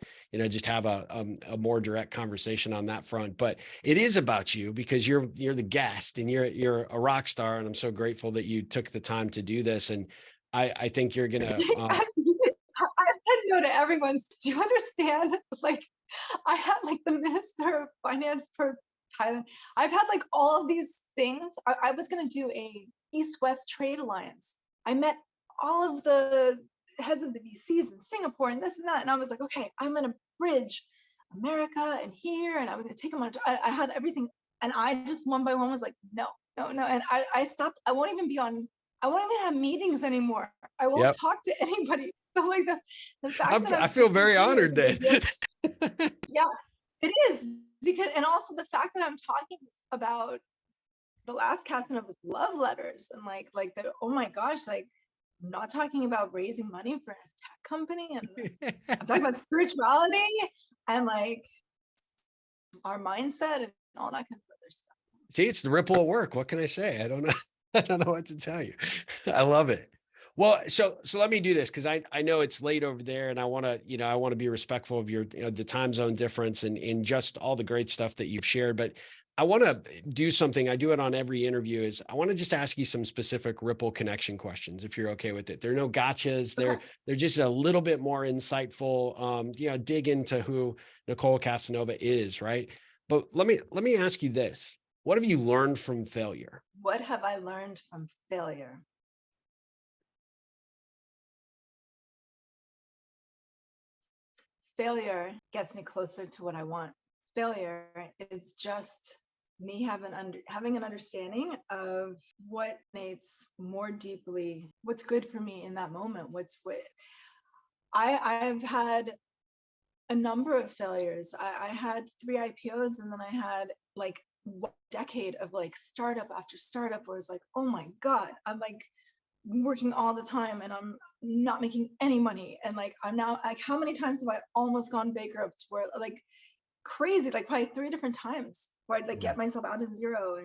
just have a more direct conversation on that front. But it is about you because you're the guest and you're a rock star. And I'm so grateful that you took the time to do this. And I think you're gonna, I said no to everyone. Do you understand? Like, I had like the Minister of Finance for Thailand. I've had like all of these things. I was going to do a East-West trade alliance. I met all of the heads of the VCs in Singapore and this and that. And I was like, okay, I'm going to bridge America and here. And I'm going to take them on. I had everything. And I just one by one was like, no, no, no. And I stopped. I won't even have meetings anymore. I won't yep. talk to anybody. So like the fact that I I'm feel very participating honored in then. yeah, it is because, and also the fact that I'm talking about the last Casanova's love letters and like the, oh my gosh, like I'm not talking about raising money for a tech company, and I'm talking about spirituality and like our mindset and all that kind of other stuff. See, it's the ripple of work. What can I say? I don't know. I don't know what to tell you. I love it. Well, so let me do this because I know it's late over there, and I want to I want to be respectful of your the time zone difference and just all the great stuff that you've shared. But I want to do something. I do it on every interview. Is I want to just ask you some specific ripple connection questions, if you're okay with it. There are no gotchas. Okay. They're just a little bit more insightful. Dig into who Nicole Casanova is, right? But let me ask you this. What have you learned from failure? What have I learned from failure? Failure gets me closer to what I want. Failure is just me having an understanding of what needs more deeply, what's good for me in that moment. I've had a number of failures. I had 3 IPOs, and then I had like a decade of like startup after startup where it's like, oh my God, I'm like working all the time and I'm not making any money. And like, I'm now like, how many times have I almost gone bankrupt where like crazy, like probably 3 different times where I'd like Yeah. get myself out of zero.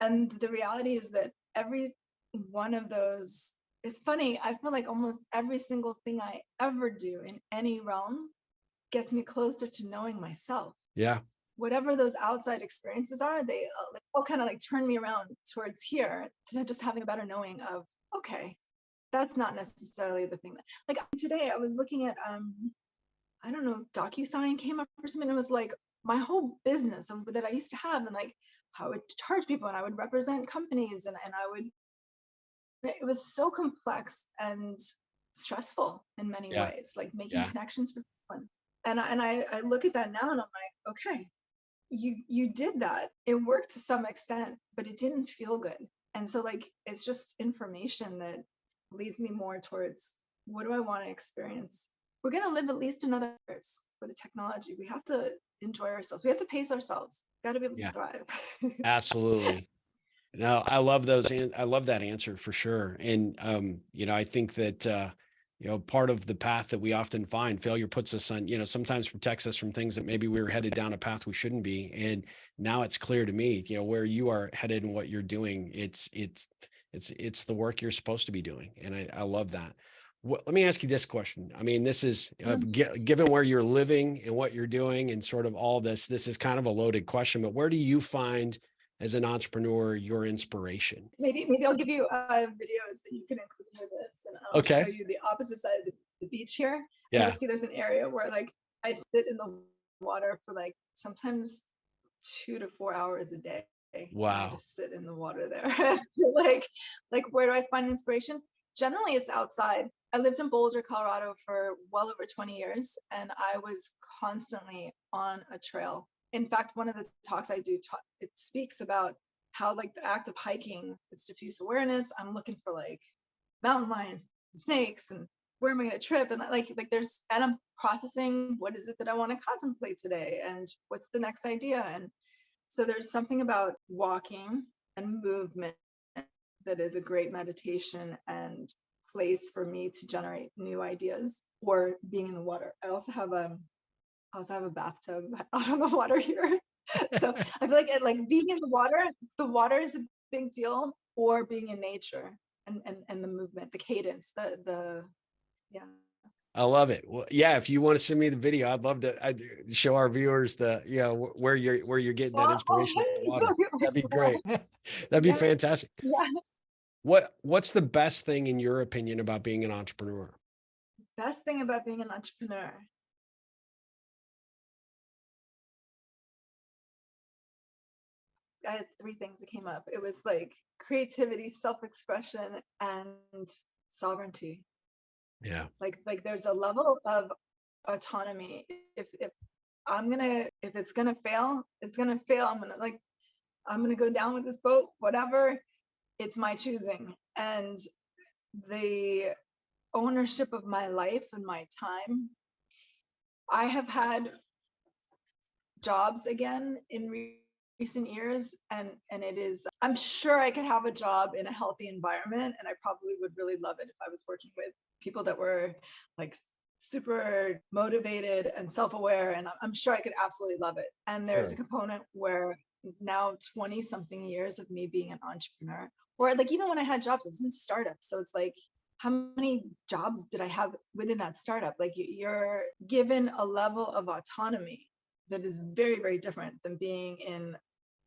And the reality is that every one of those, it's funny, I feel like almost every single thing I ever do in any realm gets me closer to knowing myself. Yeah. Whatever those outside experiences are, they all kind of like turn me around towards here to just having a better knowing of, okay, that's not necessarily the thing that, like today I was looking at I don't know, DocuSign came up or something. It was like my whole business that I used to have, and like how I would charge people and I would represent companies and I would, it was so complex and stressful in many Yeah. ways, like making Yeah. connections for people. And I look at that now and I'm like, okay, you did that. It worked to some extent, but it didn't feel good. And so like it's just information that leads me more towards what do I want to experience? We're gonna live at least another years for the technology. We have to enjoy ourselves. We have to pace ourselves. Got to be able to Yeah, thrive. absolutely. No, I love those. I love that answer for sure. And, I think that, part of the path that we often find, failure puts us on, sometimes protects us from things that maybe we were headed down a path we shouldn't be. And now it's clear to me, where you are headed and what you're doing. It's the work you're supposed to be doing. And I love that. Let me ask you this question. I mean, this is given where you're living and what you're doing and sort of all this is kind of a loaded question, but where do you find as an entrepreneur your inspiration? Maybe I'll give you videos that you can include with this, and I'll show Okay. you the opposite side of the beach here. And you'll Yeah. see there's an area where like I sit in the water for like sometimes 2 to 4 hours a day, and I Wow. just sit in the water there. like where do I find inspiration? Generally, it's outside. I lived in Boulder, Colorado for well over 20 years, and I was constantly on a trail. In fact, one of the talks I do, it speaks about how like the act of hiking, it's diffuse awareness. I'm looking for like mountain lions, snakes, and where am I going to trip? And and I'm processing what is it that I want to contemplate today, and what's the next idea. And so there's something about walking and movement that is a great meditation and place for me to generate new ideas, or being in the water. I also have a bathtub out on the water here. So I feel like being in the water is a big deal, or being in nature, and the movement, the cadence, the yeah. I love it. Well, yeah, if you want to send me the video, I'd show our viewers where you're getting that Oh, inspiration out of the water. That'd be great. That'd be yeah, fantastic. yeah. What's the best thing in your opinion about being an entrepreneur? Best thing about being an entrepreneur. I had three things that came up. It was like creativity, self-expression, and sovereignty. Yeah. Like there's a level of autonomy. If it's gonna fail, it's gonna fail. I'm gonna go down with this boat, whatever. It's my choosing. And the ownership of my life and my time. I have had jobs again in recent years, and it is, I'm sure I could have a job in a healthy environment, and I probably would really love it if I was working with people that were like super motivated and self-aware, and I'm sure I could absolutely love it. And there's a Sure. component where now 20 something years of me being an entrepreneur, or like even when I had jobs, I was in startups, so it's like how many jobs did I have within that startup? Like you're given a level of autonomy that is very, very different than being in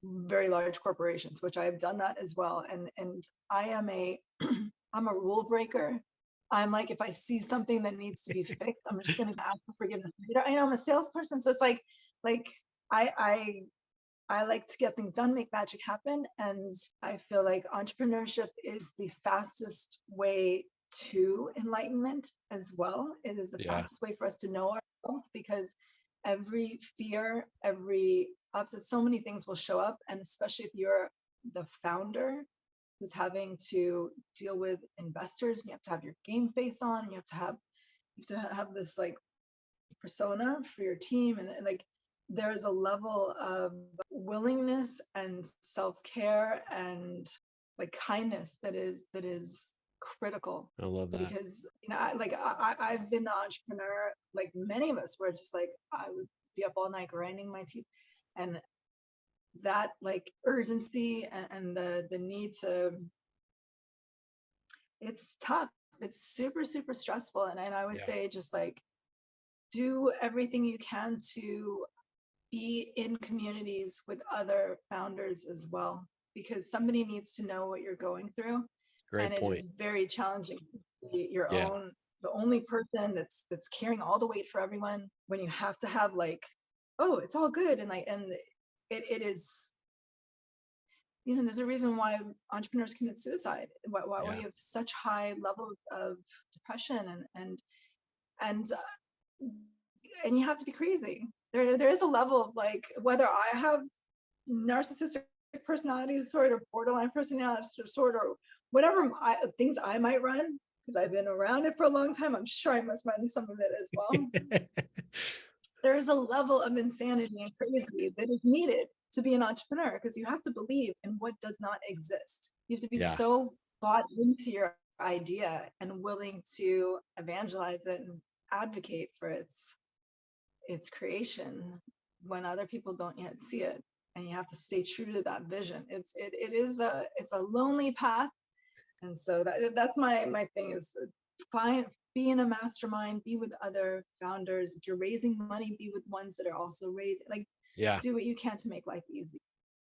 very large corporations, which I have done that as well. And I am I'm a rule breaker. I'm like, if I see something that needs to be fixed, I'm just going to ask for forgiveness. I know I'm a salesperson, so it's like I I I like to get things done, make magic happen, and I feel like entrepreneurship is the fastest way to enlightenment as well. It is the Yeah. fastest way for us to know ourselves, because every fear, every upset, so many things will show up. And especially if you're the founder who's having to deal with investors, and you have to have your game face on, and you have to have this like persona for your team, and like there's a level of willingness and self-care and like kindness that is critical. I love that. Because I've been the entrepreneur, like many of us, where just like I would be up all night grinding my teeth, and that like urgency and the need to, it's tough, it's super super stressful. And I would Yeah. say just like do everything you can to be in communities with other founders as well, because somebody needs to know what you're going through. And Great it point. is very challenging to be Yeah. the only person that's carrying all the weight for everyone, when you have to have like, oh, it's all good, and it is, there's a reason why entrepreneurs commit suicide, why Yeah. we have such high levels of depression, and and you have to be crazy. there is a level of like, whether I have narcissistic personality disorder or borderline personality disorder, or whatever things I might run, because I've been around it for a long time. I'm sure I must run some of it as well. There is a level of insanity and crazy that is needed to be an entrepreneur, because you have to believe in what does not exist. You have to be Yeah. so bought into your idea and willing to evangelize it and advocate for its creation when other people don't yet see it, and you have to stay true to that vision. It's a lonely path, and so that's my thing is find be in a mastermind, be with other founders. If you're raising money, be with ones that are also raising, like, Yeah. do what you can to make life easy.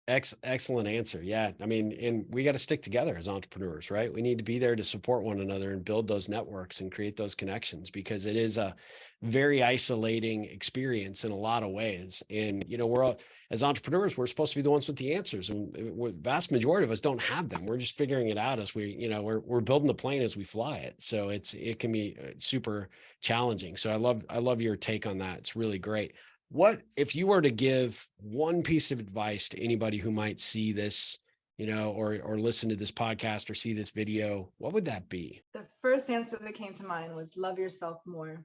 Excellent answer. Yeah. I mean, and we got to stick together as entrepreneurs, right? We need to be there to support one another and build those networks and create those connections, because it is a very isolating experience in a lot of ways. And, you know, we're all, as entrepreneurs, we're supposed to be the ones with the answers, and the vast majority of us don't have them. We're just figuring it out as we, you know, we're building the plane as we fly it. So it can be super challenging. So I love your take on that. It's really great. What if you were to give one piece of advice to anybody who might see this, you know, or listen to this podcast or see this video, what would that be? The first answer that came to mind was love yourself more.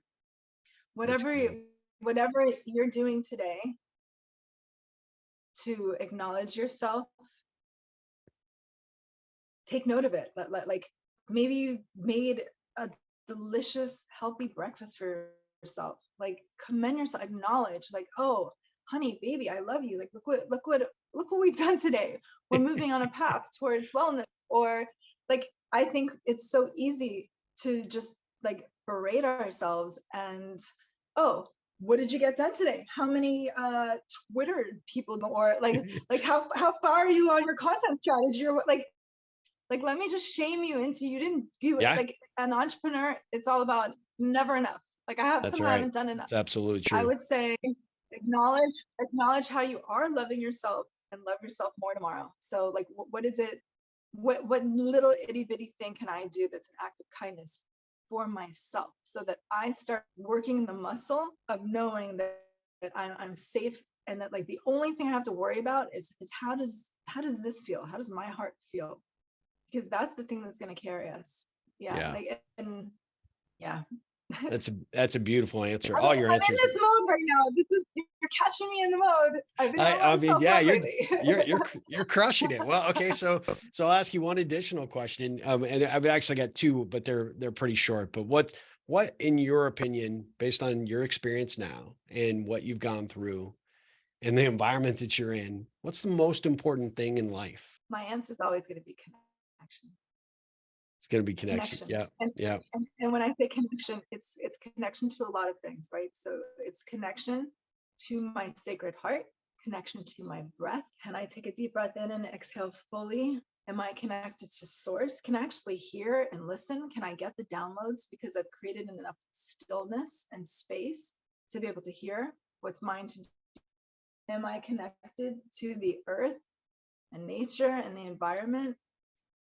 That's Whatever great. whatever you're doing today to acknowledge yourself, take note of it. Like, maybe you made a delicious, healthy breakfast for yourself. Like, commend yourself, acknowledge, like, oh, honey, baby, I love you. Like, look what we've done today. We're moving on a path towards wellness. Or like, I think it's so easy to just like berate ourselves and, oh, what did you get done today? How many Twitter people, or like how far are you on your content strategy, or what, like, let me just shame you into, you didn't do it. Yeah, Like, an entrepreneur, it's all about never enough. Like, I have that's some, I right. haven't done enough. It's absolutely I true. would say acknowledge how you are loving yourself, and love yourself more tomorrow. So like, what is it? What little itty bitty thing can I do that's an act of kindness for myself, so that I start working the muscle of knowing that I'm safe, and that like the only thing I have to worry about is how does this feel? How does my heart feel? Because that's the thing that's going to carry us. Yeah, Yeah. like, and yeah. I'm That's a beautiful answer. All your in answers. this mode right now. You're catching me in the mode. I've been in a lot I of mean, self yeah, love lately. you're crushing it. Well, okay, so I'll ask you one additional question. And I've actually got two, but they're pretty short. But what in your opinion, based on your experience now and what you've gone through and the environment that you're in, what's the most important thing in life? My answer is always going to be connection. It's going to be connection. Connection. Yeah. Yeah. And when I say connection, it's connection to a lot of things, right? So it's connection to my sacred heart, connection to my breath. Can I take a deep breath in and exhale fully? Am I connected to source? Can I actually hear and listen? Can I get the downloads because I've created enough stillness and space to be able to hear what's mine to do? Am I connected to the earth and nature and the environment?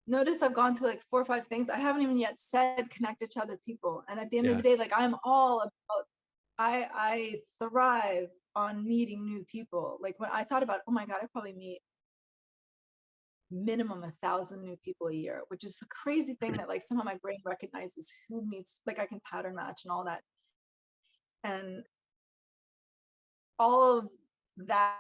Notice I've gone through like 4 or 5 things. I haven't even yet said connected to other people. And at the end of Yeah. the day, like, I'm all about, I thrive on meeting new people. Like, when I thought about, oh my God, I probably meet minimum 1,000 new people a year, which is a crazy thing that like somehow my brain recognizes who meets, like I can pattern match and all that. And all of that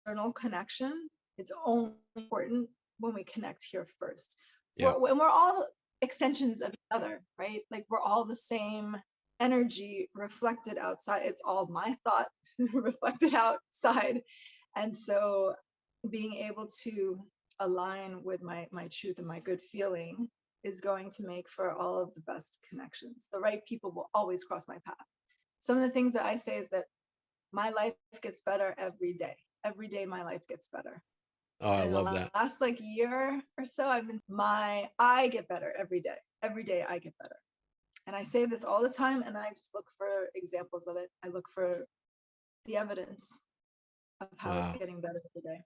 external connection, it's only important when we connect here first. Yeah. When we're all extensions of each other, right? Like, we're all the same energy reflected outside. It's all my thought reflected outside. And so being able to align with my truth and my good feeling is going to make for all of the best connections. The right people will always cross my path. Some of the things that I say is that my life gets better every day. Every day my life gets better. Oh, I And in the love that. last like year or so, I get better every day. Every day I get better. And I say this all the time, and I just look for examples of it. I look for the evidence of how it's Wow. getting better every day.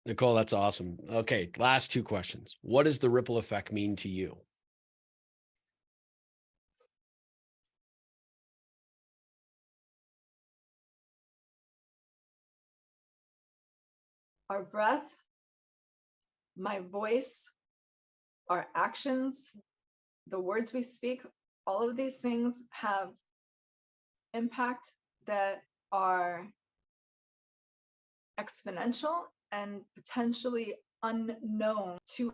Nicole, that's awesome. Okay, last two questions. What does the ripple effect mean to you? our breath, my voice, our actions, the words we speak, all of these things have impact that are exponential and potentially unknown to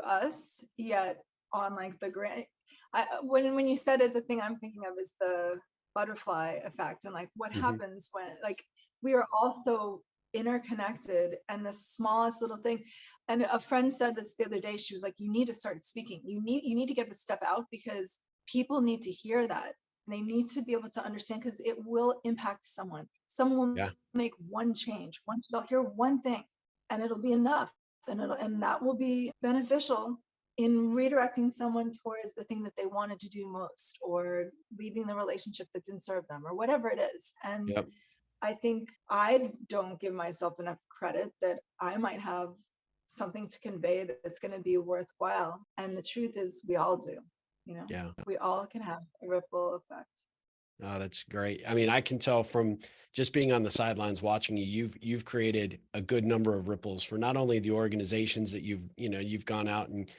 us, yet on like the grand, when you said it, the thing I'm thinking of is the butterfly effect, and like what Hmm. happens when like we are all so interconnected, and the smallest little thing. And a friend said this the other day. She was like, you need to start speaking. You need to get this stuff out, because people need to hear that. They need to be able to understand, because it will impact someone. Someone will Yeah. make one change, one, they'll hear one thing, and it'll be enough, and that will be beneficial in redirecting someone towards the thing that they wanted to do most, or leaving the relationship that didn't serve them, or whatever it is. And Yep. I think I don't give myself enough credit that I might have something to convey that's going to be worthwhile. And the truth is, we all do. Yeah. We all can have a ripple effect. Oh, that's great. I mean, I can tell from just being on the sidelines watching you, you've created a good number of ripples for not only the organizations that you've gone out and,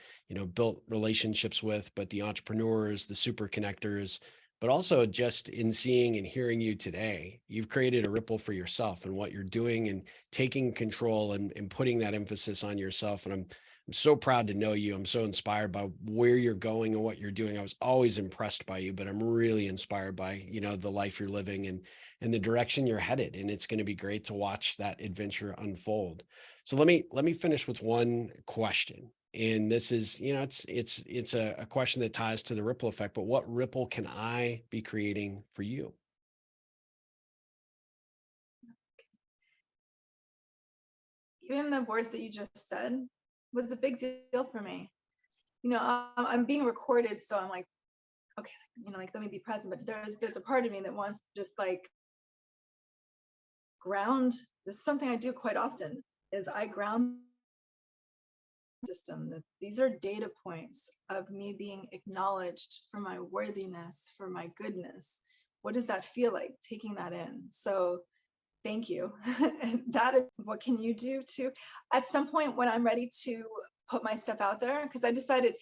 built relationships with, but the entrepreneurs, the super connectors, but also just in seeing and hearing you today, you've created a ripple for yourself and what you're doing and taking control and putting that emphasis on yourself. And I'm so proud to know you. I'm so inspired by where you're going and what you're doing. I was always impressed by you, but I'm really inspired by, the life you're living and the direction you're headed. And it's going to be great to watch that adventure unfold. So let me finish with one question. And this is, it's a question that ties to the ripple effect, but what ripple can I be creating for you? Even the words that you just said was a big deal for me. I'm being recorded, so I'm like, okay, like, let me be present. But there's a part of me that wants to just like ground. This is something I do quite often, is I ground system, that these are data points of me being acknowledged for my worthiness, for my goodness. What does that feel like, taking that in? So thank you. And that is, what can you do to, at some point when I'm ready to put my stuff out there, because I decided,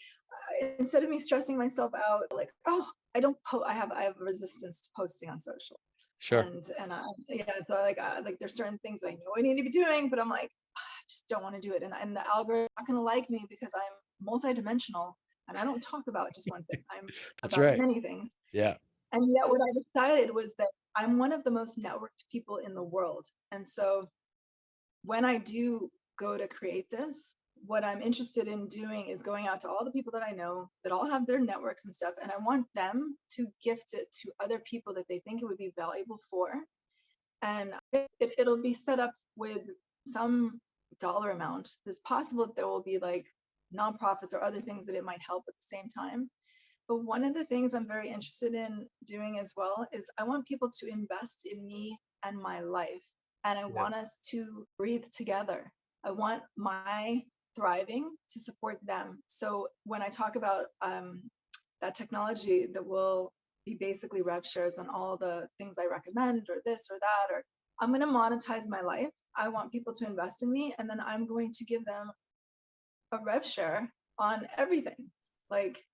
instead of me stressing myself out, like, oh, I have resistance to posting on social. Sure. And yeah, so like there's certain things I know I need to be doing, but I'm like, I just don't want to do it. And the algorithm not going to like me, because I'm multidimensional, and I don't talk about just one thing. I'm That's about right. many things. Yeah. And yet what I decided was that I'm one of the most networked people in the world. And so when I do go to create this, what I'm interested in doing is going out to all the people that I know that all have their networks and stuff. And I want them to gift it to other people that they think it would be valuable for. And it'll be set up with some dollar amount. It's possible that there will be like nonprofits or other things that it might help at the same time. But one of the things I'm very interested in doing as well is I want people to invest in me and my life. And I Yeah. want us to breathe together. I want my thriving to support them. So when I talk about that technology that will be basically rev shares on all the things I recommend, or this or that, or I'm going to monetize my life. I want people to invest in me, and then I'm going to give them a rev share on everything. Like,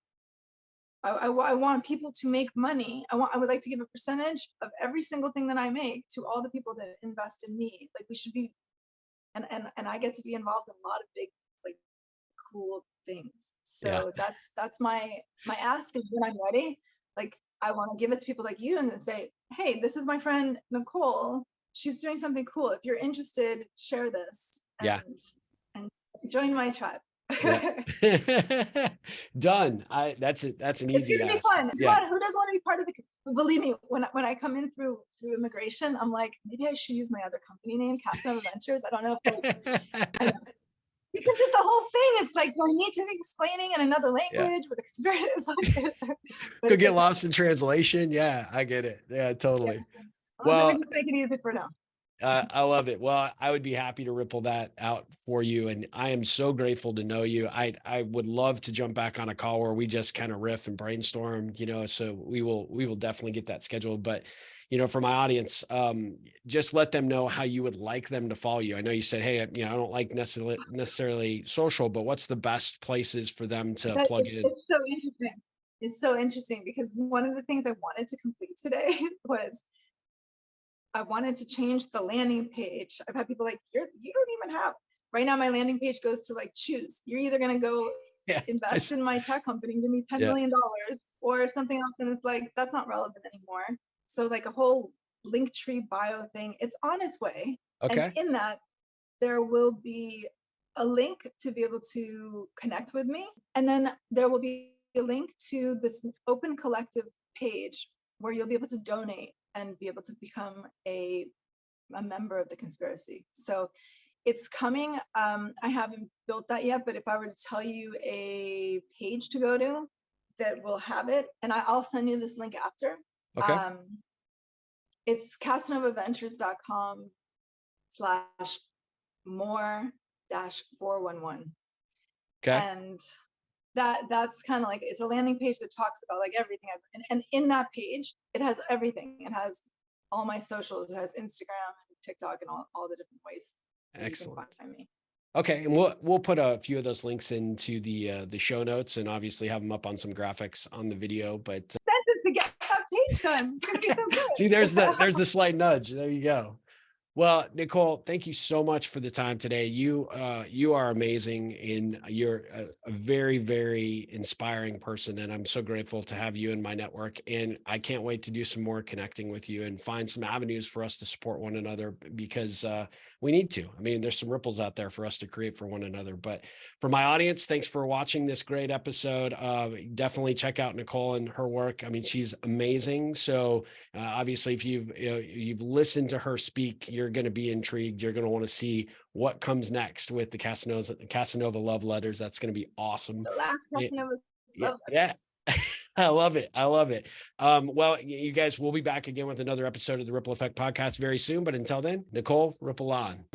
I want people to make money. I would like to give a percentage of every single thing that I make to all the people that invest in me. Like, we should be, and I get to be involved in a lot of big, like, cool things. Yeah. So that's my ask, is when I'm ready, like, I want to give it to people like you and then say, hey, this is my friend Nicole. She's doing something cool. If you're interested, share this Yeah. and join my tribe. Yeah. Done. That's it. That's an It's easy gonna be ask. fun. Yeah. Who doesn't want to be part of the? Believe me, when I come in through immigration, I'm like, maybe I should use my other company name, Casanova Ventures. I don't know if I know, because it's a whole thing. It's like, do I need to be explaining in another Yeah. language with experience? But Could it's get okay. lost in translation. Yeah, I get it. Yeah, Yeah. totally. Let me Well, just make it easy for now. I love it. Well, I would be happy to ripple that out for you. And I am so grateful to know you. I would love to jump back on a call where we just kind of riff and brainstorm, so we will definitely get that scheduled. But, for my audience, just let them know how you would like them to follow you. I know you said, hey, I don't like necessarily social, but what's the best places for them to plug in? It's so interesting. It's so interesting because one of the things I wanted to complete today was I wanted to change the landing page. I've had people like, you don't even have, right now my landing page goes to like, choose. You're either going to go Yeah. invest in my tech company and give me $10 million or something else. And it's like, that's not relevant anymore. So like a whole Linktree bio thing, it's on its way. Okay. And in that, there will be a link to be able to connect with me. And then there will be a link to this open collective page where you'll be able to donate and be able to become a member of the conspiracy. So it's coming. I haven't built that yet, but if I were to tell you a page to go to that will have it, and I'll send you this link after. Okay. It's casanovaventures.com/more-411. Okay. And that's kind of like, it's a landing page that talks about like everything. And in that page, it has everything. It has all my socials. It has Instagram and TikTok and all the different ways that Excellent. you can find me. Okay, and we'll put a few of those links into the show notes, and obviously have them up on some graphics on the video. But To get that page done, it's gonna be so good. see, there's the slight nudge. There you go. Well, Nicole, thank you so much for the time today. You are amazing, and you're a very, very inspiring person. And I'm so grateful to have you in my network. And I can't wait to do some more connecting with you and find some avenues for us to support one another, because we need to. I mean, there's some ripples out there for us to create for one another. But for my audience, thanks for watching this great episode. Definitely check out Nicole and her work. I mean, she's amazing. So obviously, if you've listened to her speak, you're going to be intrigued. You're going to want to see what comes next with the Casanova love letters. That's going to be awesome. The last Casanova love letters. Yeah. I love it. I love it. Well, you guys, we'll be back again with another episode of the Ripple Effect podcast very soon. But until then, Nicole, ripple on.